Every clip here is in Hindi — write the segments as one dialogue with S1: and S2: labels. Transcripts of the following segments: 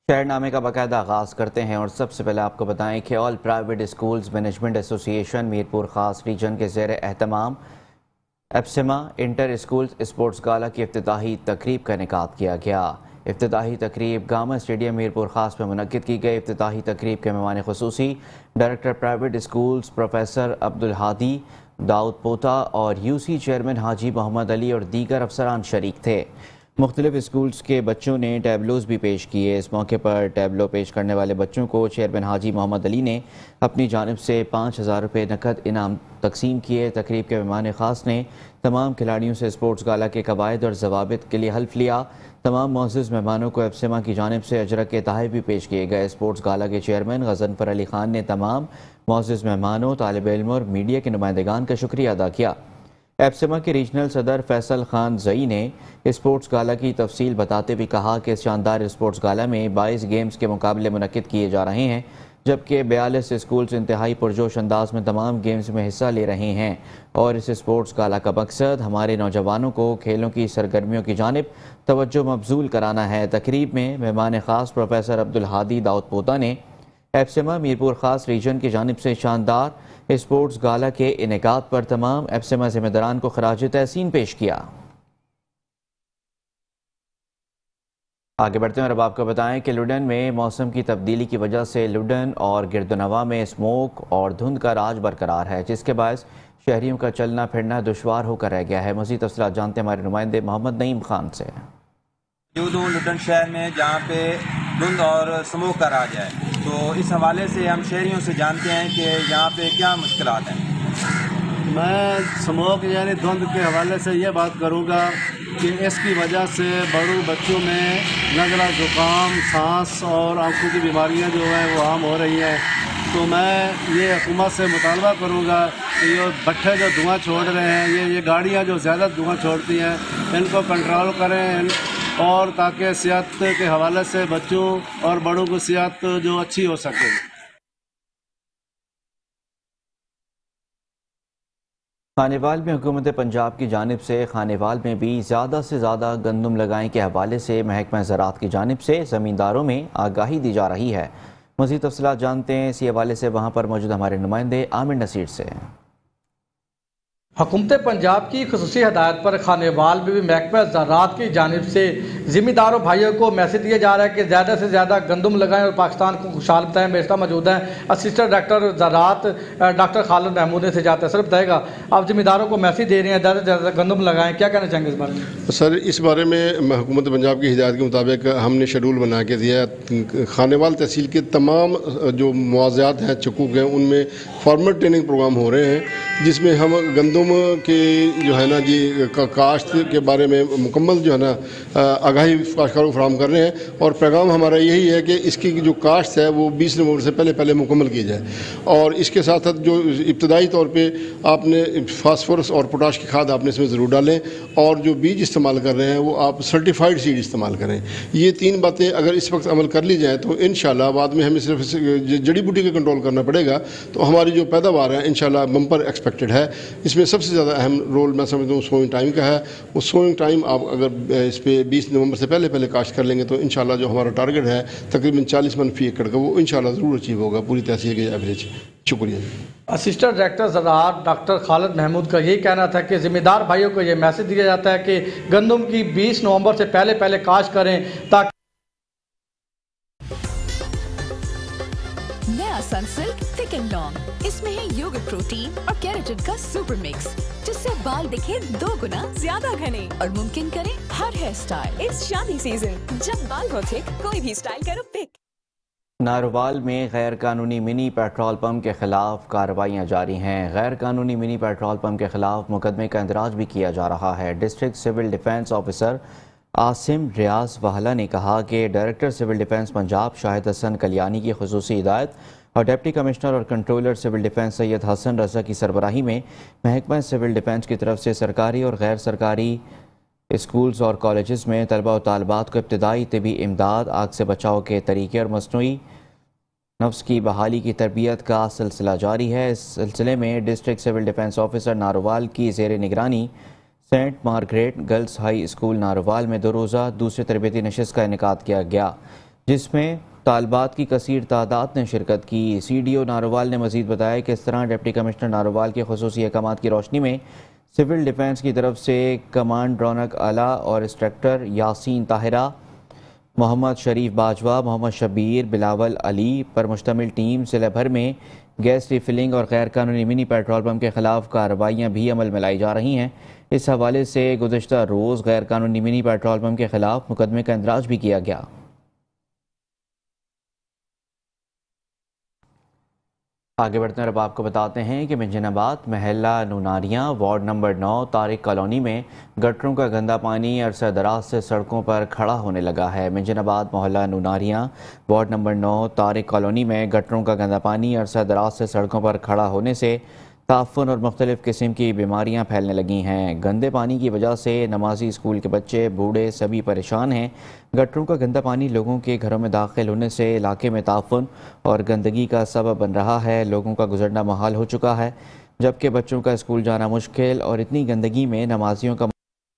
S1: शहरनामे का बाकायदा आगाज़ करते हैं और सबसे पहले आपको बताएं कि all private schools management association Mirpur खास रीजन के ज़ेर एहतमाम एप्सिमा इंटर स्कूल्स स्पोर्ट्स गाला की इफ्तिताही तकरीब का इनेकाद किया गया। इफ्तिताही तकरीब गामा स्टेडियम मीरपुर खास में मुनक्किद की गई। इफ्तिताही तकरीब के मेहमान खुसूसी director private schools professor Abdul Hadi Daud Pota और यूसी चेयरमैन हाजी मोहम्मद अली और दीगर अफसरान शरीक थे। मुख्तलिफ स्कूल्स के बच्चों ने टैबलोज भी पेश किए। इस मौके पर टैबलो पेश करने वाले बच्चों को चेयरमैन हाजी मोहम्मद अली ने अपनी जानिब से 5000 रुपये नकद इनाम तकसीम किए। तकरीब के मेहमान ख़ास ने तमाम खिलाड़ियों से स्पोर्ट्स गाला के कवायद और जवाबित के लिए हल्फ लिया। तमाम मुअज़्ज़िज़ मेहमानों को एप्सिमा की जानिब से अजरक के तोहफ़े भी पेश किए गए। स्पोर्ट्स गाला के चेयरमैन गज़नफर अली खान ने तमाम मुअज़्ज़िज़ मेहमानों, तालिब इल्म और मीडिया के नुमाइंदगान का शुक्रिया अदा किया। एप्सिमा के रीजनल सदर फैसल खान जई ने स्पोर्ट्स गाला की तफसील बताते हुए कहा कि इस शानदार स्पोर्ट्स गाला में 22 गेम्स के मुकाबले मुनक्किद किए जा रहे हैं, जबकि 42 स्कूल्स इंतहाई पुरजोश अंदाज में तमाम गेम्स में हिस्सा ले रहे हैं और इस स्पोर्ट्स गाला का मकसद हमारे नौजवानों को खेलों की सरगर्मियों की जानिब तवज्जो मबजूल कराना है। तकरीब में मेहमान ख़ास प्रोफेसर अब्दुल हादी दाऊद पोता ने एप्सिमा मीरपुर खास रीजन की जानिब से शानदार स्पोर्ट्स गाला के इनेकाद पर तमाम एप्सिमा जिम्मेदारान को खराज तहसीन पेश किया। आगे बढ़ते हैं और अब आपको बताएं कि लुडन में मौसम की तब्दीली की वजह से लुडन और गिरदनवा में स्मोक और धुंध का राज बरकरार है, जिसके बायस शहरियों का चलना फिरना दुश्वार होकर रह गया है। मज़ीद तफसीलात जानते हैं हमारे नुमाइंदे मोहम्मद नईम खान से।
S2: लुडन शहर में जहाँ पे धुंध और स्मोक का राज है, तो इस हवाले से हम शहरियों से जानते हैं कि यहाँ पे क्या मुश्किलात हैं।
S3: मैं स्मोक यानी धुंध के हवाले से ये बात करूँगा कि इसकी वजह से बड़ों बच्चों में नज़ला, ज़ुकाम, सांस और आंखों की बीमारियाँ जो हैं वो आम हो रही हैं। तो मैं ये हुकूमत से मुतालबा करूँगा कि ये भट्ठे जो धुआं छोड़ रहे हैं, ये गाड़ियाँ जो ज़्यादा धुआं छोड़ती हैं, इनको कंट्रोल करें और ताकि सेहत के हवाले से बच्चों और बड़ों को सेहत जो अच्छी हो सके।
S1: खानेवाल में हुकूमत पंजाब की जानिब से खानेवाल में भी ज़्यादा से ज़्यादा गंदम लगाएं के हवाले से महकमा ज़राअत की जानिब से ज़मींदारों में आगाही दी जा रही है। मज़ीद तफसीलात जानते हैं इसी हवाले से वहाँ पर मौजूद हमारे नुमाइंदे आमिर नसीर से।
S4: हुकूमत पंजाब की खुसूसी हदायत पर खानेवाल में भी महकमा ज़राअत की जानिब से ज़िम्मेदारों भाइयों को मैसेज दिया जा रहा है कि ज़्यादा से ज़्यादा गंदम लगाएं और पाकिस्तान को खुशहाल बताएं। मेरे साथ मौजूद हैं असिस्टेंट डायरेक्टर ज़राअत डॉक्टर खालिद महमूद ने से जाता है। सर बताएगा, आप ज़िम्मेदारों को मैसेज दे रहे हैं ज़्यादा से ज़्यादा गंदम लगाएं, क्या कहना चाहेंगे इस बारे में?
S5: सर, इस बारे में हुकूमत पंजाब की हिदायत के मुताबिक हमने शेड्यूल बना के दिया। खानेवाल तहसील के तमाम जो मुआवजात हैं, चुकूक हैं, उनमें फॉर्मल ट्रेनिंग प्रोग्राम हो रहे हैं, जिसमें हम गंदम के जो है ना जी काश्त के बारे में मुकम्मल जो है ना आगाही काश्तकारों को फराहम कर रहे हैं। और पैगाम हमारा यही है कि इसकी जो काश्त है वो 20 नवंबर से पहले मुकम्मल की जाए। और इसके साथ साथ जो इब्तदाई तौर पे आपने फास्फोरस और पोटाश की खाद आपने इसमें ज़रूर डालें, और जो बीज इस्तेमाल कर रहे हैं वो आप सर्टिफाइड सीड इस्तेमाल करें। ये 3 बातें अगर इस वक्त अमल कर ली जाए तो इंशाल्लाह बाद में हमें सिर्फ जड़ी बूटी का कंट्रोल करना पड़ेगा, तो हमारी जो पैदावार है इंशाल्लाह बम्पर एक्सपेक्टेड है। इसमें सबसे ज़्यादा अहम रोल मैं समझता हूँ सोइंग टाइम का है। वो सोइंग टाइम आप अगर इस पर 20 नवंबर से पहले काश्त कर लेंगे तो इंशाल्लाह जो हमारा टारगेट है तकरीबन 40 मन फी एकड़ का, वो इंशाल्लाह ज़रूर अचीव होगा पूरी तहसील के एवरेज। शुक्रिया।
S4: असिस्टेंट डायरेक्टर ज़राअत डॉक्टर खालिद महमूद का यही कहना था कि ज़िम्मेदार भाइयों को ये मैसेज दिया जाता है कि गंदम की 20 नवंबर से पहले काश्त करें ताकि
S6: नया सनसिल्क थिक एंड लॉन्ग, इसमें है योगर्ट प्रोटीन और केराटिन का सुपर मिक्स, जिससे बाल दिखे 2 गुना ज्यादा घने और मुमकिन करे हर हेयर स्टाइल। इस शादी सीजन जब बाल हो थिक, कोई भी स्टाइल करो पिक।
S1: नारोवाल में गैर कानूनी मिनी पेट्रोल पंप के खिलाफ कार्रवाइयाँ जारी हैं। गैर कानूनी मिनी पेट्रोल पंप के खिलाफ मुकदमे का इंदराज भी किया जा रहा है। District civil defence officer Asim Riaz Wahla ने कहा कि director civil defence Punjab Shahid Hasan Kalyani की खुसूसी हिदायत और डिप्टी कमिश्नर और controller civil defence Syed Hasan Raza की सरबराही में महकमा सिविल डिफेंस की तरफ से सरकारी और गैर सरकारी स्कूल्स और कॉलेजेस में तलबा और तालबात को इब्तदाई तिबी इमदाद, आग से बचाव के तरीके और मसनूई नफ्स की बहाली की तरबियत का सिलसिला जारी है। इस सिलसिले में district civil defence officer Narowal की ज़ेर निगरानी saint Margaret girls high school Narowal में 2 रोज़ा दूसरे तरबियती नशिस्त का इनेकाद किया गया। जिसमें तालबात की कसीर तादाद ने शिरकत की। CDO नारोवाल ने मजीद बताया कि इस तरह डिप्टी कमिश्नर नारोवाल के खुसूसी अहकामात की रोशनी में सिविल डिफेंस की तरफ से कमांड रौनक आला और इंस्ट्रक्टर यासीन ताहिरा, मोहम्मद शरीफ बाजवा, मोहम्मद शबीर, बिलावल अली पर मुश्तमिल टीम जिले भर में गैस रिफिलिंग और गैर कानूनी मिनी पेट्रोल पम्प के खिलाफ कार्रवाइयाँ भी अमल में लाई जा रही हैं। इस हवाले से गुज़िश्ता रोज़ गैर कानूनी मिनी पेट्रोल पम्प के खिलाफ मुकदमे का इंदराज भी किया गया। आगे बढ़ते हैं, अब आपको बताते हैं कि मिंजनाबाद महल्ला नूनारियाँ वार्ड नंबर 9 तारिक कॉलोनी में गटरों का गंदा पानी अरसा दराज से सड़कों पर खड़ा होने लगा है। मिंजनाबाद मोहल्ला नूनारियाँ वार्ड नंबर 9 तारिक कॉलोनी में गटरों का गंदा पानी अरसा दराज से सड़कों पर खड़ा होने से ताफुन और मुख्तलिफ़ किस्म की बीमारियाँ फैलने लगी हैं। गंदे पानी की वजह से नमाजी स्कूल के बच्चे, बूढ़े सभी परेशान हैं। गटरों का गंदा पानी लोगों के घरों में दाखिल होने से इलाके में ताफुन और गंदगी का सबब बन रहा है। लोगों का गुजरना मुहाल हो चुका है, जबकि बच्चों का स्कूल जाना मुश्किल और इतनी गंदगी में नमाजियों का।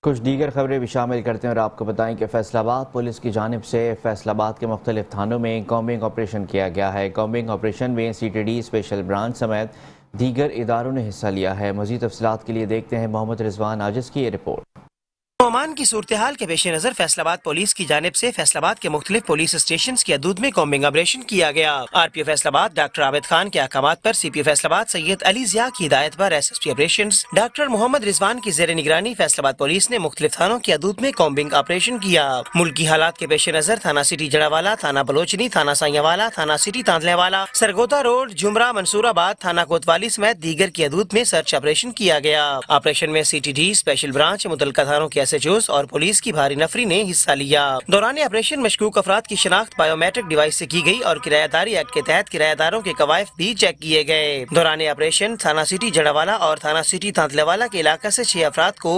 S1: कुछ दीगर खबरें भी शामिल करते हैं और आपको बताएं कि फैसलाबाद पुलिस की जानिब से फैसलाबाद के मुख्तलिफ थानों में कॉम्बिंग ऑपरेशन किया गया है। कॉम्बिंग ऑपरेशन में CTD स्पेशल ब्रांच समेत दीगर इदारों ने हिस्सा लिया है। मज़ीद तफसीलात के लिए देखते हैं मोहम्मद रिजवान आजिज़ की ये रिपोर्ट।
S7: ओमान की सूरत हाल के पेश नजर फैसलाबाद पुलिस की जानिब से फैसलाबाद के मुख्तलिफ पुलिस स्टेशन की हदूद में कॉम्बिंग ऑपरेशन किया गया। RPO फैसलाबाद डॉक्टर आबिद खान के अहकामात पर CPO फैसलाबाद सैयद अली जिया की हिदायत पर SSP operation doctor Muhammad Rizwan की जेर निगरानी फैसलाबाद पुलिस ने मुख्तलिफ थानों की हदूद में कॉम्बिंग ऑपरेशन किया। मुल्की हालात के पेश नजर थाना सिटी जड़ावाला, थाना बलोचनी, थाना साइयावाला, थाना सिटी तांदलेवाला, सरगोदा रोड, जुमरा, मंसूराबाद, थाना कोतवाली समेत दीगर की हदूद में सर्च ऑपरेशन किया गया। ऑपरेशन में CTD स्पेशल ब्रांच, मुतल्लिका थानों के SHOs और पुलिस की भारी नफरी ने हिस्सा लिया। दौरान ऑपरेशन मशकूक अफराद की शनाख्त बायोमेट्रिक डिवाइस से की गई और किरायादारी एक्ट के तहत किरायादारों के कवायद भी चेक किए गए। दौरान ऑपरेशन थाना सिटी जड़ावाला और थाना सिटी तांदलेवाला के इलाका से 6 अफराद को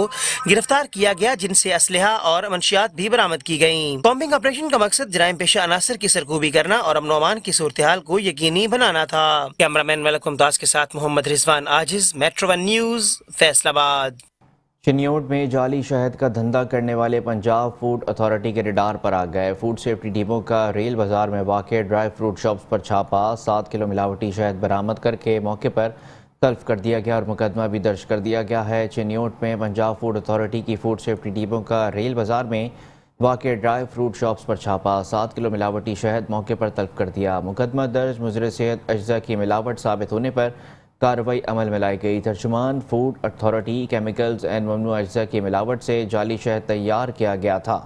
S7: गिरफ्तार किया गया, जिनसे असलहा और मंशियात भी बरामद की गयी। कॉम्बिंग ऑपरेशन का मकसद जराइम पेशा अनासर की सरगोबी करना और अमन अमान की सूरत हाल को यकीनी बनाना था। कैमरामैन मलक मुमताज के साथ मोहम्मद रिजवान आजिज, Metro 1 न्यूज, फैसलाबाद।
S1: चिन्योट में जाली शहद का धंधा करने वाले पंजाब फूड अथॉरिटी के रडार पर आ गए। फूड सेफ्टी टीमों का रेल बाजार में वाक़ ड्राई फ्रूट शॉप्स पर छापा, 7 किलो मिलावटी शहद बरामद करके मौके पर तल्फ कर दिया गया और मुकदमा भी दर्ज कर दिया गया है। चिन्योट में पंजाब फूड अथॉरिटी की फूड सेफ्टी टीमों का रेल बाजार में वाक़ ड्राई फ्रूट शॉप्स पर छापा, 7 किलो मिलावटी शहद मौके पर तल्फ कर दिया। मुकदमा दर्ज, मुज़र सेहत अज्जा की मिलावट साबित होने पर कार्रवाई अमल में लाई गई। तर्जुमान फूड अथॉरिटी केमिकल्स एंड ममनू अज्जा की मिलावट से जाली शहद तैयार किया गया था।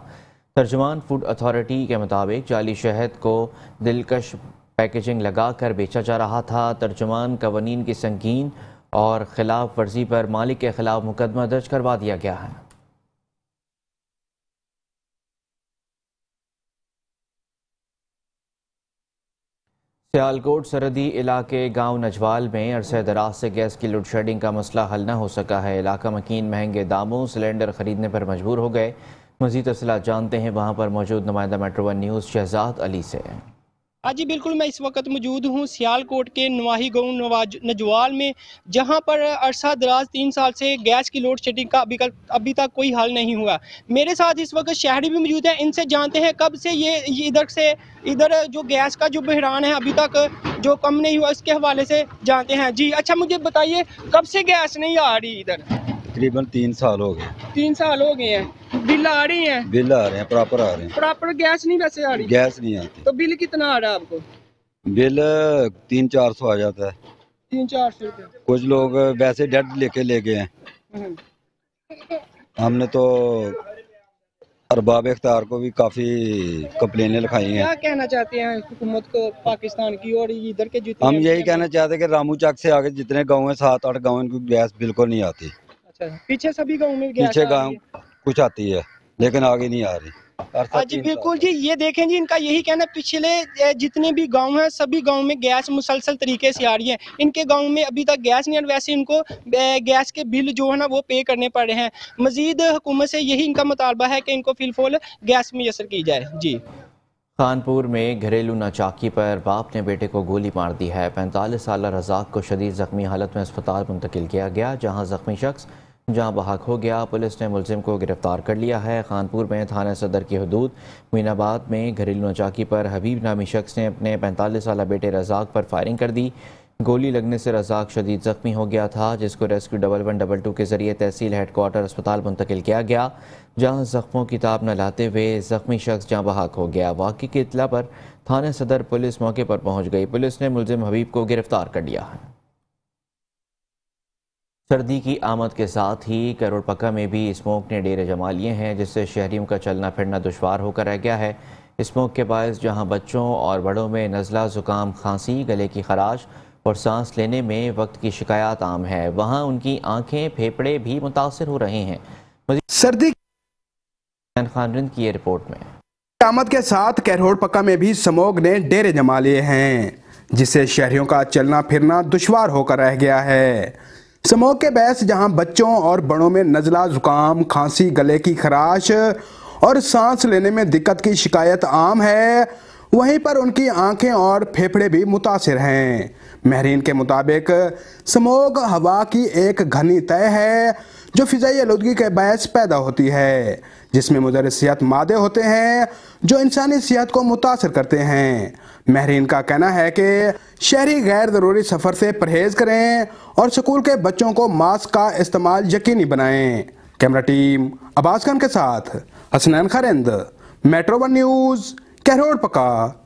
S1: तर्जुमान फूड अथॉरिटी के मुताबिक जाली शहद को दिलकश पैकेजिंग लगाकर बेचा जा रहा था। तर्जुमान कवानीन की संगीन और खिलाफ वर्जी पर मालिक के खिलाफ मुकदमा दर्ज करवा दिया गया है। सियालकोट सरहदी इलाके गांव नजवाल में अरसे दराज से गैस की लोड शेडिंग का मसला हल न हो सका है। इलाका मकीन महंगे दामों सिलेंडर खरीदने पर मजबूर हो गए। मज़ीद तफसीलात जानते हैं वहाँ पर मौजूद नुमाइंदा Metro 1 न्यूज़ शहजाद अली से।
S8: हाँ जी बिल्कुल, मैं इस वक्त मौजूद हूँ सियालकोट के नवाही गाँव नजवाल में, जहाँ पर अरसा दराज 3 साल से गैस की लोड शेडिंग का अभी तक कोई हल नहीं हुआ। मेरे साथ इस वक्त शहरी भी मौजूद हैं, इनसे जानते हैं कब से ये इधर जो गैस का जो बहरान है अभी तक जो कम नहीं हुआ, इसके हवाले से जानते हैं। जी अच्छा, मुझे बताइए कब से गैस नहीं आ रही इधर?
S9: तकरीबन 3 साल हो गए।
S8: 3 साल हो गए हैं। बिल आ रही हैं?
S9: बिल आ रहे हैं, प्रॉपर आ रहे हैं।
S8: प्रॉपर गैस नहीं वैसे आ रही?
S9: गैस नहीं आती।
S8: तो बिल कितना आ रहा है आपको?
S9: बिल 300-400 आ जाता है।
S8: 300-400 रुपये।
S9: कुछ लोग वैसे डेड लेके ले गए हैं। हमने तो अरबाब इख्तियार को भी काफी कंप्लेनें लिखाई हैं।
S8: क्या कहना चाहते हैं हुकूमत को पाकिस्तान की और इधर के जितने?
S9: हम यही कहना चाहते हैं कि रामू चक से आगे जितने गाँव हैं 7-8 गाँव इनको गैस बिल्कुल नहीं आती।
S8: अच्छा, पीछे सभी गाँव में गैस?
S9: पीछे गाँव कुछ आती है लेकिन आगे नहीं आ रही।
S8: जी बिल्कुल जी, ये देखें जी, इनका यही कहना है पिछले जितने भी गांव हैं सभी गांव में गैस मुसलसल तरीके से आ रही है। इनके गांव में अभी तक गैस नहीं है, वैसे इनको गैस के बिल जो है ना वो पे करने पड़ रहे हैं। मजीद हुकूमत से यही इनका मुतालबा है कि इनको फिलफुल गैस मुयसर की जाए। जी
S1: खानपुर में घरेलू नाचाकी पर बाप ने बेटे को गोली मार दी है। 45 साल रज़ाक को शदीद जख्मी हालत में अस्पताल मुंतकिल किया गया, जहाँ जख्मी शख्स जहां बहक हो गया। पुलिस ने मुलजिम को गिरफ्तार कर लिया है। खानपुर में थाना सदर की हदूद मीनाबाद में घरेलू नौचाकी पर हबीब नामी शख्स ने अपने 45 साल बेटे रज़ाक पर फायरिंग कर दी। गोली लगने से रज़ाक शदीद ज़ख्मी हो गया था, जिसको रेस्क्यू 1112 के जरिए तहसील हेडक्वार्टर अस्पताल मुंतकिल किया गया, जहां जख्मों की ताब न लाते हुए ज़ख्मी शख्स जहां बहक हो गया। वाक़ई की इत्ला पर थाना सदर पुलिस मौके पर पहुंच गई। पुलिस ने मुलजिम हबीब को गिरफ्तार कर लिया है। सर्दी की आमद के साथ ही करोड़पक्का में भी स्मोक ने डेरे जमा लिए हैं, जिससे शहरियों का चलना फिरना दुश्वार होकर रह गया है। स्मोक के बायस जहां बच्चों और बड़ों में नज़ला, ज़ुकाम, खांसी, गले की खराश और सांस लेने में वक्त की शिकायत आम है, वहां उनकी आंखें, फेफड़े भी मुतासर हो रहे हैं।
S10: सर्दी
S1: खान की रिपोर्ट में
S10: आमद के साथ करोड़पक्का में भी स्मोक ने डेरे जमा लिए हैं, जिससे शहरियों का चलना फिरना दुश्वार होकर रह गया है। स्मोक के बायस जहां बच्चों और बड़ों में नज़ला, ज़ुकाम, खांसी, गले की खराश और सांस लेने में दिक्कत की शिकायत आम है, वहीं पर उनकी आंखें और फेफड़े भी मुतासिर हैं। महरीन के मुताबिक स्मोक हवा की एक घनी तय है जो फिजाई आलूदगी के बायस पैदा होती है, जिसमें मुज़र सेहत मादे होते हैं जो इंसानी सेहत को मुतासर करते हैं। महरीन का कहना है कि शहरी गैर ज़रूरी सफ़र से परहेज़ करें और स्कूल के बच्चों को मास्क का इस्तेमाल यकीनी बनाएं। कैमरा टीम अब्बास खान के साथ हसनैन खरिंद, मेट्रो 1 न्यूज़, करोड़पक्का।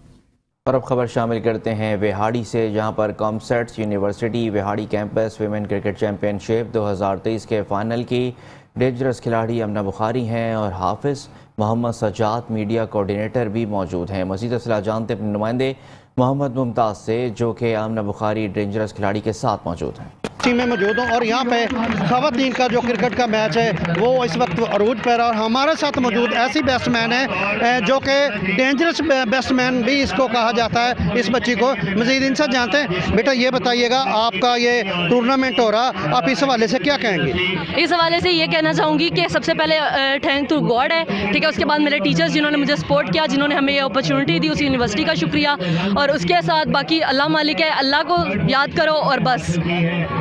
S1: और अब खबर शामिल करते हैं विहाड़ी से, जहां पर COMSATS university Vehari campus women cricket championship 2023 के फाइनल की डेंजरस खिलाड़ी अमना बुखारी हैं और हाफिज मोहम्मद सज्जाद मीडिया कोऑर्डिनेटर भी मौजूद हैं। मज़ीद तफसीलात जानते अपने नुमाइंदे मोहम्मद मुमताज़ से, जो कि अमना बुखारी डेंजरस खिलाड़ी के साथ मौजूद हैं।
S11: टीम में मौजूद हूँ और यहाँ पे ख़वातीन का जो क्रिकेट का मैच है वो इस वक्त अरूज पर, और हमारे साथ मौजूद ऐसी बैट्समैन है जो कि डेंजरस बैट्समैन भी इसको कहा जाता है, इस बच्ची को। मज़ीद इनसे जानते हैं। बेटा ये बताइएगा, आपका ये टूर्नामेंट हो रहा, आप इस हवाले से क्या कहेंगे?
S12: इस हवाले से ये कहना चाहूँगी कि सबसे पहले थैंक टू गॉड है, ठीक है। उसके बाद मेरे टीचर्स जिन्होंने मुझे सपोर्ट किया, जिन्होंने हमें ये अपॉर्चुनिटी दी, उस यूनिवर्सिटी का शुक्रिया। और उसके साथ बाकी अल्लाह मालिक है, अल्लाह को याद करो और बस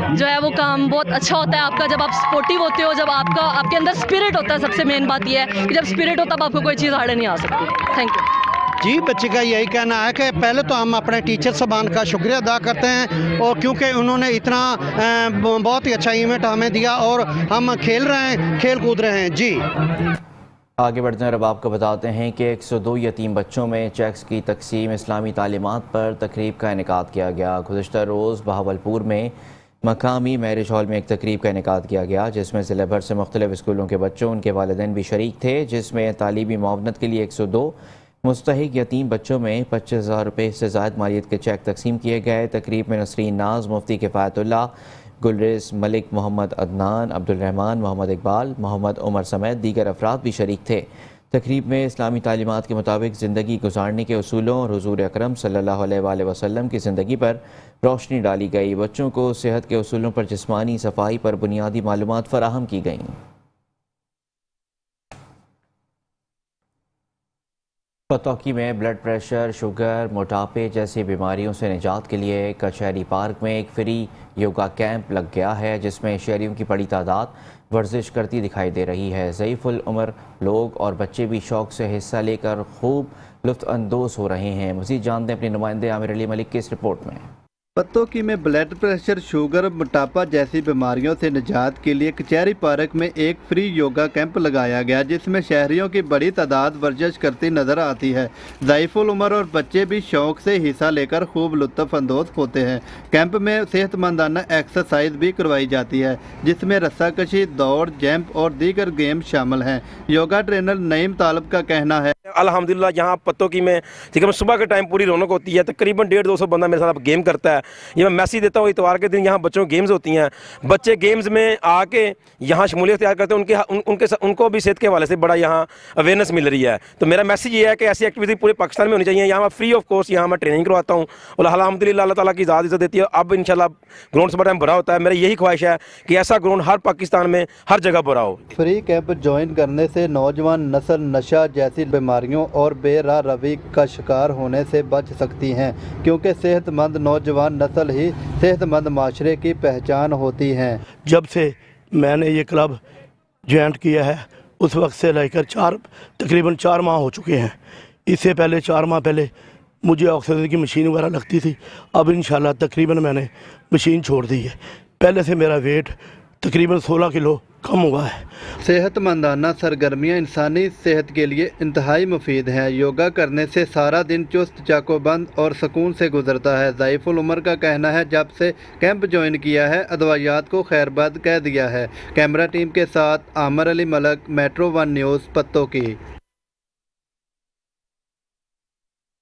S12: जो है वो काम बहुत अच्छा होता है आपका जब आप सपोर्टिव होते हो, जब आपके अंदर स्पिरिट होता है। सबसे मेन बात यह है कि जब स्पिरिट होता है आपको कोई चीज़ हार्ड नहीं आ सकती। थैंक यू
S11: जी। बच्चे का यही कहना है कि पहले तो हम अपने टीचर साहबान का शुक्रिया अदा करते हैं, और क्योंकि उन्होंने इतना बहुत ही अच्छा इवेंट हमें दिया और हम खेल रहे हैं, खेल कूद रहे हैं। जी
S1: आगे बढ़ते हैं और अब आपको बताते हैं कि 102 यतीम बच्चों में चेक्स की तकसीम इस्लामी तालीमात पर तकरीब का इनेकाद किया गया। गुज़िश्ता रोज़ बहावलपुर में मकामी मैरिज हॉल में एक तकरीब का इनेकाद किया गया, जिसमें ज़िले भर से मुख्तलिफ स्कूलों के बच्चों, उनके वालिदैन भी शरीक थे, जिसमें तालीमी मुआवनत के लिए 102 मुस्तहिक यतीम बच्चों में 25,000 रुपये से ज़ायद मालियत के चेक तकसीम किए गए। तकरीब में नसरीन नाज, मुफ्ती किफ़ायतुल्लाह, गुलरेज मलिक, मोहम्मद अदनान, अब्दुल रहमान, मोहम्मद इकबाल, मोहम्मद उमर समेत दीगर अफराद भी शरीक थे। तकरीब में इस्लामी तालीमात के मुताबिक ज़िंदगी गुजारने के उसूलों और हुज़ूर अकरम सल्लल्लाहु अलैहि वसल्लम की ज़िंदगी पर रोशनी डाली गई। बच्चों को सेहत के उसूलों पर, जिस्मानी सफाई पर बुनियादी मालूमात फराहम की गईं। पतौकी में ब्लड प्रेशर, शुगर, मोटापे जैसी बीमारियों से निजात के लिए कचहरी पार्क में एक फ्री योगा कैंप लग गया है, जिसमें शहरियों की बड़ी तादाद वर्जिश करती दिखाई दे रही है। ज़ईफ़ुल उम्र लोग और बच्चे भी शौक़ से हिस्सा लेकर खूब लुत्फ़अंदोज़ हो रहे हैं। मज़ीद जानते हैं अपने नुमाइंदे आमिर अली मलिक की इस रिपोर्ट में।
S13: पतौकी में ब्लड प्रेशर, शुगर, मोटापा जैसी बीमारियों से निजात के लिए कचहरी पार्क में एक फ्री योगा कैंप लगाया गया, जिसमें शहरियों की बड़ी तादाद वर्जिश करती नजर आती है। ज़ईफ़ुल उम्र और बच्चे भी शौक से हिस्सा लेकर खूब लुत्फ़अंदोज़ होते हैं। कैंप में सेहतमंदाना एक्सरसाइज भी करवाई जाती है, जिसमें रस्साकशी, दौड़, जंप और दीगर गेम शामिल हैं। योगा ट्रेनर नईम तालब का कहना है,
S14: अल्हम्दुलिल्लाह यहाँ पतौकी में ठीक सुबह के टाइम पूरी रौनक होती है। तकरीबन 150-200 बंदा मेरे साथ गेम करता है। ये मैं मैसेज देता हूँ, इतवार के दिन यहाँ बच्चों की गेम्स होती हैं। बच्चे गेम्स में आके यहाँ शमूलियत तैयार करते हैं। उनको भी सेहत के हवाले से बड़ा यहाँ अवेयरनेस मिल रही है। तो मेरा मैसेज ये है कि ऐसी एक्टिविटी पूरे पाकिस्तान में होनी चाहिए। यहाँ फ्री ऑफ कॉस्ट यहाँ मैं ट्रेनिंग करवाता हूँ और अल्हम्दुलिल्लाह अल्लाह ताला की ज़्यादा इज़्ज़त देती है। अब इंशाल्लाह ग्राउंड से बड़ा टाइम भरा होता है। मेरी यही ख्वाहिश है कि ऐसा ग्राउंड हर पाकिस्तान में हर जगह भरा हो।
S13: फ्री कैंप ज्वाइन करने से नौजवान नस्ल नशा जैसी बीमारियों और बेराह रवी का शिकार होने से बच सकती हैं, क्योंकि सेहतमंद नौजवान नस्ल ही सेहतमंद माशरे की पहचान होती है।
S15: जब से मैंने ये क्लब ज्वाइन किया है उस वक्त से लेकर तकरीबन 4 माह हो चुके हैं। इससे पहले 4 माह पहले मुझे ऑक्सीजन की मशीन वगैरह लगती थी। अब इंशाल्लाह तकरीबन मैंने मशीन छोड़ दी है। पहले से मेरा वेट तकरीबन 16 किलो कम हुआ है।
S13: सेहतमंदाना सरगर्मियाँ इंसानी सेहत के लिए इंतहाई मुफीद हैं। योगा करने से सारा दिन चुस्त चाकोबंद और सुकून से गुजरता है। ज़ाइफुल उमर का कहना है जब से कैंप ज्वाइन किया है अदवायात को खैरबद कह दिया है। कैमरा टीम के साथ आमर अली मलक, मेट्रो 1 न्यूज़, पत्तों की।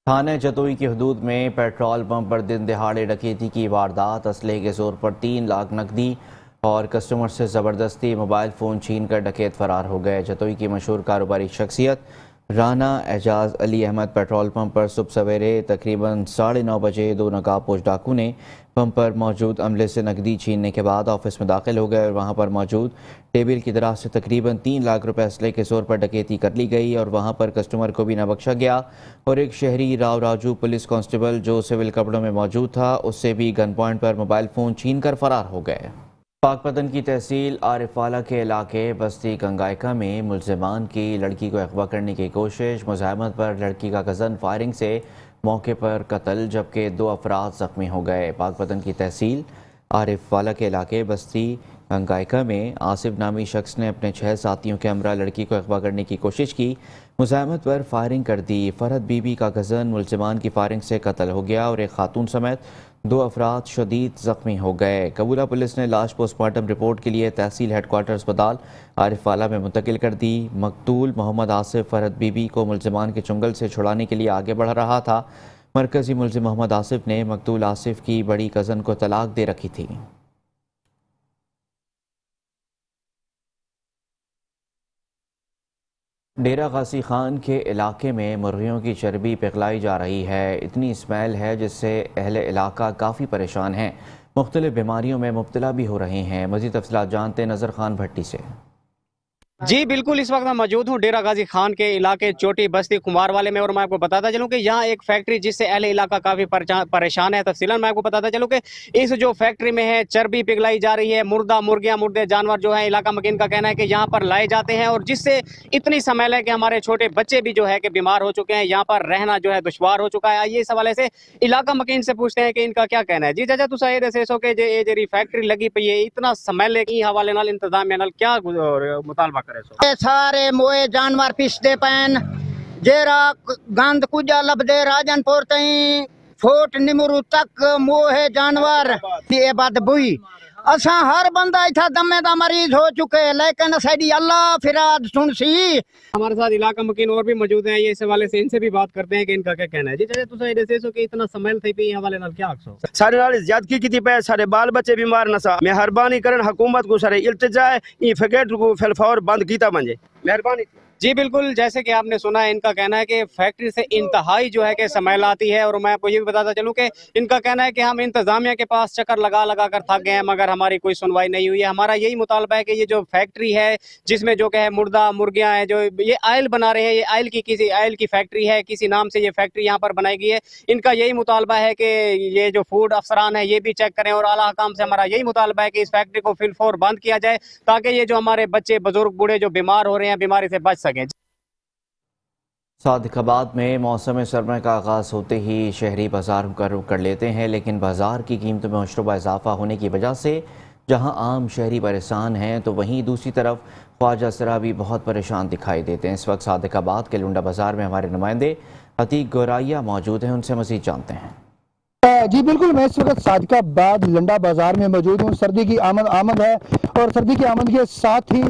S1: थाने जतोई की हदूद में पेट्रोल पंप पर दिन दहाड़े डकैती की वारदात। असले के जोर पर 3 लाख नकदी और कस्टमर से ज़बरदस्ती मोबाइल फ़ोन छीन कर डकैत फ़रार हो गए। जतोई की मशहूर कारोबारी शख्सियत राना एजाज अली अहमद पेट्रोल पंप पर सुबह सवेरे तकरीबन 9:30 बजे 2 नकाबपोश डाकू ने पंप पर मौजूद अमले से नकदी छीनने के बाद ऑफिस में दाखिल हो गए और वहां पर मौजूद टेबल की दराज से तकरीबन 3 लाख रुपए असले के जोर पर डकैती कर ली गई और वहां पर कस्टमर को भी न बख्शा गया और एक शहरी राव राजू पुलिस कांस्टेबल जो सिविल कपड़ों में मौजूद था उससे भी गन पॉइंट पर मोबाइल फ़ोन छीन कर फरार हो गए। पाकपतन की तहसील आरिफवाला के इलाके बस्ती गंगायका में मुलजिमान की लड़की को अगवा करने की कोशिश। मुज़ाहमत पर लड़की का कज़न फायरिंग से मौके पर कत्ल जबकि 2 अफराद ज़ख्मी हो गए। पाकपतन की तहसील आरिफवाला के इलाके बस्ती गंगायका में आसिफ नामी शख्स ने अपने 6 साथियों के हमरा लड़की को अगवा करने की कोशिश की। मुज़ाहमत पर फायरिंग कर दी। फरहत बीबी का कज़न मुलजिमान की फायरिंग से कत्ल हो गया और एक खातून समेत 2 अफराद शदीद ज़ख्मी हो गए। कबूला पुलिस ने लाश पोस्टमार्टम रिपोर्ट के लिए तहसील हेडक्वार्टर अस्पताल आरिफवाला में मुंतकिल कर दी। मकतूल मोहम्मद आसिफ फरहत बीबी को मुलजिमान के चुंगल से छुड़ाने के लिए आगे बढ़ रहा था। मरकजी मुलजिम मोहम्मद आसिफ ने मकतूल आसिफ की बड़ी कज़न को तलाक दे रखी थी। डेरा गाजी खान के इलाके में मुर्गियों की चर्बी पिघलाई जा रही है। इतनी स्मेल है जिससे अहले इलाका काफ़ी परेशान हैं। मुख्तलिफ बीमारियों में मुब्तला भी हो रहे हैं। मज़ीद तफसीलात जानते नज़र खान भट्टी से।
S16: जी बिल्कुल, इस वक्त मैं मौजूद हूँ डेरा गाजी खान के इलाके चोटी बस्ती कुमार वाले में और मैं आपको बताता चलूँ कि यहाँ एक फैक्ट्री जिससे अहले इलाका काफ़ी परेशान है। तफसीलन मैं आपको बताता चलूँ कि इस जो फैक्ट्री में है चर्बी पिघलाई जा रही है। मुर्दे जानवर जो है इलाका मकीन का कहना है कि यहाँ पर लाए जाते हैं और जिससे इतनी स्मेल है कि हमारे छोटे बच्चे भी जो है कि बीमार हो चुके हैं। यहाँ पर रहना जो है दुश्वार हो चुका है। आइए इस हवाले से इलाका मकीन से पूछते हैं कि इनका क्या कहना है। जी चाचा तुसा ये दसो कि ये जेरी फैक्ट्री लगी पई है इतना स्मेल है कि हवाले नाल इंतजामिया नाल क्या मुतालबा
S17: सारे मोए जानवर पिसते पैन जेरा गंद कुजा लभदे राजनपुर तई फोट निमरू तक मोहे जानवर ये बात बुई असा हर बंदा इथा दमे दा मरीज हो चुके लेकिन साडी अल्लाह फिराद सुनसी।
S16: हमारे साथ इलाका मकीन और भी मौजूद हैं। ये इस हवाले से इनसे भी बात करते हैं कि इनका क्या कहना है। जी चाचा तुसा ये दसो कि इतना स्मेल थई पे हवाले नाल क्या आखसो
S18: सारे नाल ज्यादती कीती पे सारे बाल बच्चे बीमार नसा। मेहरबानी करन हुकूमत को सारे इल्तिजा है ई फैक्ट्री को फिलफौर बंद कीता मंजे मेहरबानी।
S16: जी बिल्कुल, जैसे कि आपने सुना है इनका कहना है कि फैक्ट्री से इंतहाई जो है कि स्मेल आती है और मैं आपको ये भी बताता चलूँ कि इनका कहना है कि हम इंतजामिया के पास चक्कर लगा कर थक गए हैं मगर हमारी कोई सुनवाई नहीं हुई है। हमारा यही मुतालबा है कि ये जो फैक्ट्री है जिसमें जो है मुर्गियाँ हैं जो ये आयल बना रहे हैं ये आयल की फैक्ट्री है किसी नाम से ये फैक्ट्री यहाँ पर बनाई गई है। इनका यही मुतालबा है कि ये जो फूड अफसरान है ये भी चेक करें और आला हकाम से हमारा यही मुतालबा है कि इस फैक्ट्री को फिलफौर बंद किया जाए ताकि ये जो हमारे बच्चे बुजुर्ग बूढ़े जो बीमार हो रहे हैं बीमारी से बच सकें।
S1: सादिकाबाद में मौसम सरमा का आगाज़ होते ही शहरी बाजार का रुख कर लेते हैं लेकिन बाजार की कीमतों में मशरूबा इजाफा होने की वजह से जहां आम शहरी परेशान हैं तो वहीं दूसरी तरफ ख्वाजा सरा भी बहुत परेशान दिखाई देते हैं। इस वक्त सादिकाबाद के लुंडा बाजार में हमारे नुमाइंदे अतीक गोराइया मौजूद हैं, उनसे मज़ीद जानते हैं।
S19: जी बिल्कुल, मैं इस वक्त सादिकाबाद लंडा बाजार में मौजूद हूँ। सर्दी की आमद है और सर्दी की आमद के साथ ही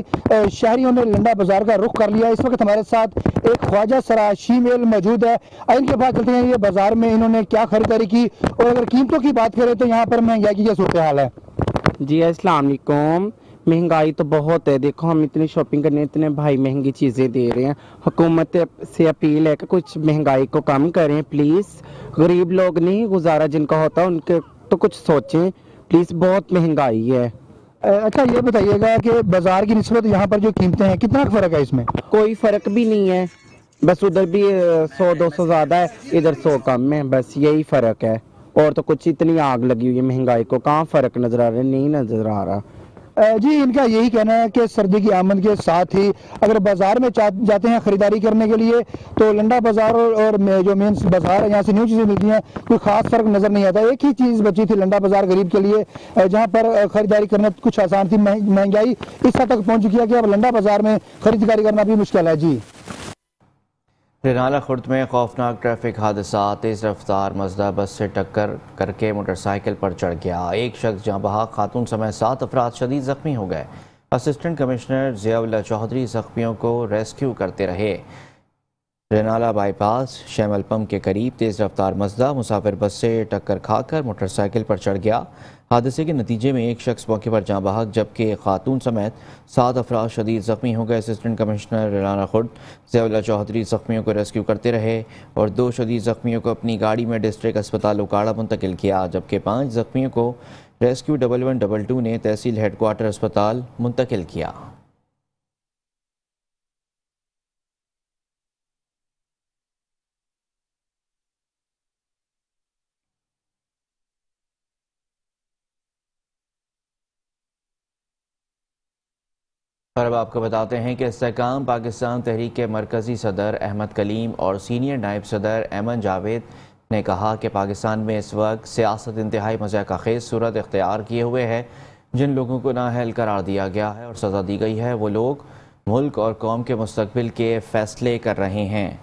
S19: शहरियों ने लंडा बाजार का रुख कर लिया। इस वक्त हमारे साथ एक ख्वाजा सरा शीमेल मौजूद है। इनके पास चलते हैं ये बाजार में इन्होंने क्या खरीदारी की और अगर कीमतों की बात करें तो यहाँ पर महंगाई की क्या सूरत हाल है।
S20: जी अस्सलाम वालेकुम। महंगाई तो बहुत है, देखो हम इतनी शॉपिंग करने इतने भाई महंगी चीज़ें दे रहे हैं। हुकूमत से अपील है कि कुछ महंगाई को कम करें प्लीज़। गरीब लोग नहीं गुजारा जिनका होता उनके तो कुछ सोचें प्लीज़, बहुत महंगाई है।
S19: अच्छा ये बताइएगा कि बाजार की निस्बत यहाँ पर जो कीमतें हैं कितना फ़र्क है इसमें?
S20: कोई फ़र्क भी नहीं है, बस उधर भी 100-200 ज़्यादा है इधर 100 कम है, बस यही फ़र्क है। और तो कुछ इतनी आग लगी हुई है महंगाई को, कहाँ फ़र्क नज़र आ रहा है? नहीं नज़र आ रहा।
S19: जी इनका यही कहना है कि सर्दी की आमद के साथ ही अगर बाज़ार में जाते हैं ख़रीदारी करने के लिए तो लंडा बाज़ार और जो मेन बाज़ार है यहाँ से न्यू चीज़ें मिलती हैं, कोई ख़ास फ़र्क नज़र नहीं आता। एक ही चीज़ बची थी लंडा बाज़ार गरीब के लिए, जहाँ पर ख़रीदारी करना कुछ आसान थी। महंगाई इस हद तक पहुँच चुकी है कि अब लंडा बाज़ार में खरीदारी करना भी मुश्किल है। जी
S1: रेनाला खुर्द में खौफनाक ट्रैफिक हादसा, तेज़ रफ्तार मज़दा बस से टक्कर करके मोटरसाइकिल पर चढ़ गया। एक शख्स जहाँ बहाक खातून समेत 7 अफराद शदीद ज़ख्मी हो गए। असिस्टेंट कमिश्नर ज़ियाउल्लाह चौधरी ज़ख्मियों को रेस्क्यू करते रहे। रेनाला बाईपास शैमल पंप के करीब तेज़ रफ्तार मज़दा मुसाफिर बस से टक्कर खाकर मोटरसाइकिल पर चढ़ गया। हादसे के नतीजे में एक शख्स मौके पर जाँ बहक जबकि खातून समेत 7 अफराद शदीद ज़ख्मी हो गए। असिस्टेंट कमिश्नर रेनाला खुर्द ज़ियाउल्लाह चौधरी ज़ख्मियों को रेस्क्यू करते रहे और 2 शदीद ज़ख्मियों को अपनी गाड़ी में डिस्ट्रिक्ट अस्पताल उकाड़ा मुंतकिल किया, जबकि 5 ज़ख्मियों को रेस्क्यू 1112 ने तहसील हेडक्वार्टर अस्पताल मुंतकिल किया। और अब आपको बताते हैं कि इस्तेहकाम पाकिस्तान तहरीक के मरकज़ी सदर अहमद कलीम और सीनियर नायब सदर ऐमन जावेद ने कहा कि पाकिस्तान में इस वक्त सियासत इंतहाई मज़ाक़खेज़ सूरत इख्तियार किए हुए है। जिन लोगों को नाअहल करार दिया गया है और सज़ा दी गई है वो लोग मुल्क और कौम के मुस्तक़बिल के फ़ैसले कर रहे हैं।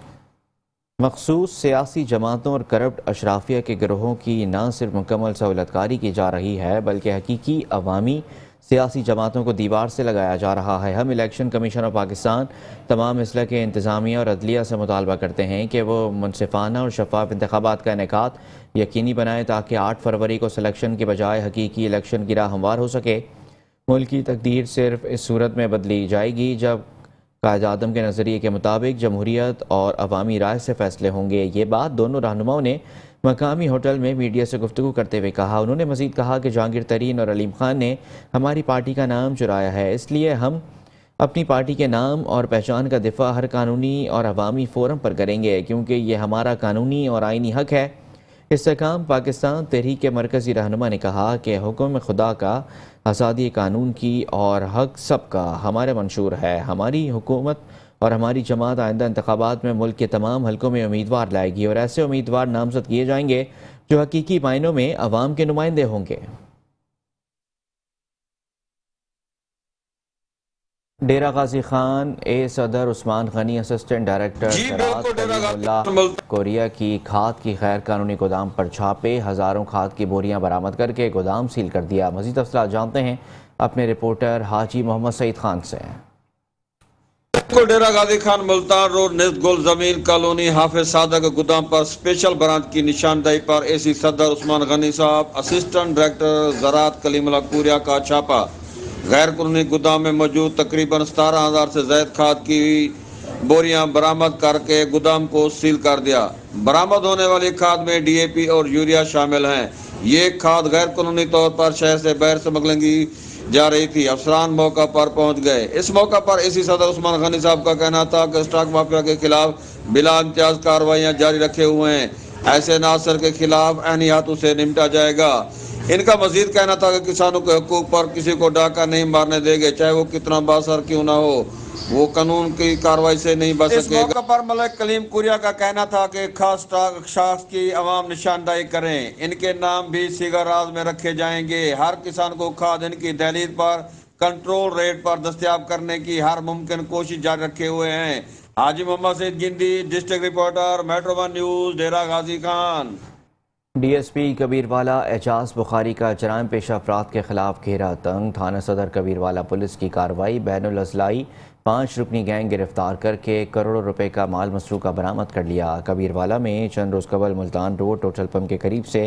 S1: मखसूस सियासी जमातों और करप्ट अशराफिया के गिरोहों की न सिर्फ मुकम्मल सहूलतकारी की जा रही है बल्कि हकीकी अवामी सियासी जमातों को दीवार से लगाया जा रहा है। हम इलेक्शन कमीशन ऑफ पाकिस्तान तमाम इसला के इंतज़ामिया और अदलिया से मुतालबा करते हैं कि वो मुनसिफाना और शफाफ इंतखाबात का इनेकाद यकीनी बनाएं ताकि 8 फरवरी को सिलेक्शन के बजाय हकीकी इलेक्शन की राह हमवार हो सके। मुल्क की तकदीर सिर्फ इस सूरत में बदली जाएगी जब कायद आदम के नज़रिए के मुताबिक जमहूरियत और अवामी राय से फैसले होंगे। ये बात दोनों रहनुमाओं ने मकामी होटल में मीडिया से गुफ्तगू करते हुए कहा। उन्होंने मज़ीद कहा कि जहांगीर तरीन और अलीम खान ने हमारी पार्टी का नाम चुराया है, इसलिए हम अपनी पार्टी के नाम और पहचान का दिफा हर कानूनी और अवामी फ़ोरम पर करेंगे क्योंकि ये हमारा कानूनी और आइनी हक है। इस्तेहकाम पाकिस्तान तहरीक के मरकज़ी रहनुमा ने कहा कि हुक्म खुदा का, आज़ादी कानून की और हक सबका हमारे मंशूर है। हमारी हुकूमत और हमारी जमात आइंदा इंतखाबात में मुल्क के तमाम हलकों में उम्मीदवार लाएगी और ऐसे उम्मीदवार नामजद किए जाएंगे जो हकीकी मायनों में अवाम के नुमाइंदे होंगे। डेरा गाजी खान ए सदर उस्मान गनी असिस्टेंट डायरेक्टर कोरिया की खाद की गैर कानूनी गोदाम पर छापे, हज़ारों खाद की बोरियां बरामद करके गोदाम सील कर दिया। मज़ीद तफसीलात जानते हैं अपने रिपोर्टर हाजी मोहम्मद सईद खान से।
S21: डेरा गाजी खान मुल्तान रोड निज़ गुल जमीन कॉलोनी हाफिज सादा के गोदाम पर स्पेशल ब्रांच की निशानदेही पर एसी सदर उस्मान गनी साहब असिस्टेंट डायरेक्टर ज़राअत कलीमुल्लाह कोरिया का छापा। गैर कानूनी गोदाम में मौजूद तकरीबन 17,000 से ज़ायद खाद की बोरियां बरामद करके गोदाम को सील कर दिया। बरामद होने वाली खाद में DAP और यूरिया शामिल हैं। ये खाद गैर कानूनी तौर पर शहर से बाहर स्मगलिंग जा रही थी। अफसरान मौका पर पहुंच गए। इस मौका पर एसी सदर उस्मान गनी साहब का कहना था कि स्टॉक माफिया के खिलाफ बिला इम्तियाज कार्रवाइयाँ जारी रखे हुए हैं। ऐसे नासर के खिलाफ ऐनी हाथों से निपटा जाएगा। इनका मजीद कहना था कि किसानों के हकूक पर किसी को डाका नहीं मारने देंगे, चाहे वो कितना बासर क्यों ना हो, वो कानून की कार्रवाई से नहीं बच सकेगा। इस मौके पर मलिक कलीम कोरिया का कहना था कि खास शख्स की अवाम निशानदाही करें, इनके नाम भी सीगा राज में रखे जाएंगे। हर किसान को खाद इनकी दहलीज पर कंट्रोल रेट पर दस्तयाब करने की हर मुमकिन कोशिश जारी रखे हुए हैं। Haji Mohammad Saeed Gindi, district reporter, metro 1 news, Dera Ghazi Khan.
S1: DSP Kabirwala Ejaz Bukhari का जराइम पेश अफराद के खिलाफ घेरा तंग। थाना सदर कबीरवाला पुलिस की कार्रवाई, बैनुल अजलाई 5 रुकनी गैंग गिरफ्तार करके करोड़ों रुपए का माल मसरूका बरामद कर लिया। कबीरवाला में चंद रोज़ कबल मुल्तान रोड टोटल पंप के करीब से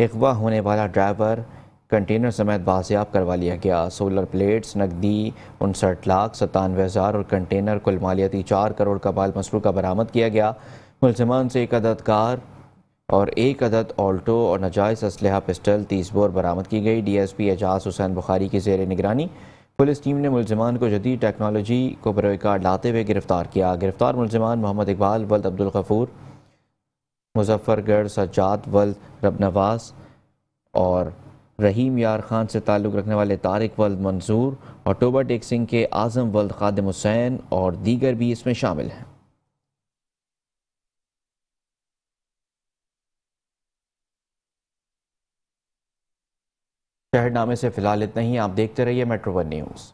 S1: अगवा होने वाला ड्राइवर कंटेनर समेत बाजियाब करवा लिया गया। सोलर प्लेट्स, नकदी 59,97,000 और कंटेनर कुल मालियती 4 करोड़ का माल मसरूका बरामद किया गया। मुलजिमान से 1 अदद कार और 1 अदद ऑल्टो और नाजायज़ असलहा पिस्टल 30 बोर बरामद की गई। DSP एजाज हुसैन बुखारी की ज़ेर निगरानी पुलिस टीम ने मुलजिमान को जदीद टेक्नोलॉजी को बरोकार लाते हुए गिरफ्तार किया। गिरफ्तार मुलजिमान मोहम्मद इकबाल वल्द अब्दुल गफूर, मुजफ्फरगढ़ सज्जाद वल्द रब नवाज और रहीम यार खान से ताल्लुक़ रखने वाले तारिक वल्द मंसूर और टोबा टेक सिंह के आज़म वल्द खादिम हुसैन और दीगर भी इसमें शामिल हैं। शहरनामे से फिलहाल इतना ही। आप देखते रहिए मेट्रो वन न्यूज़।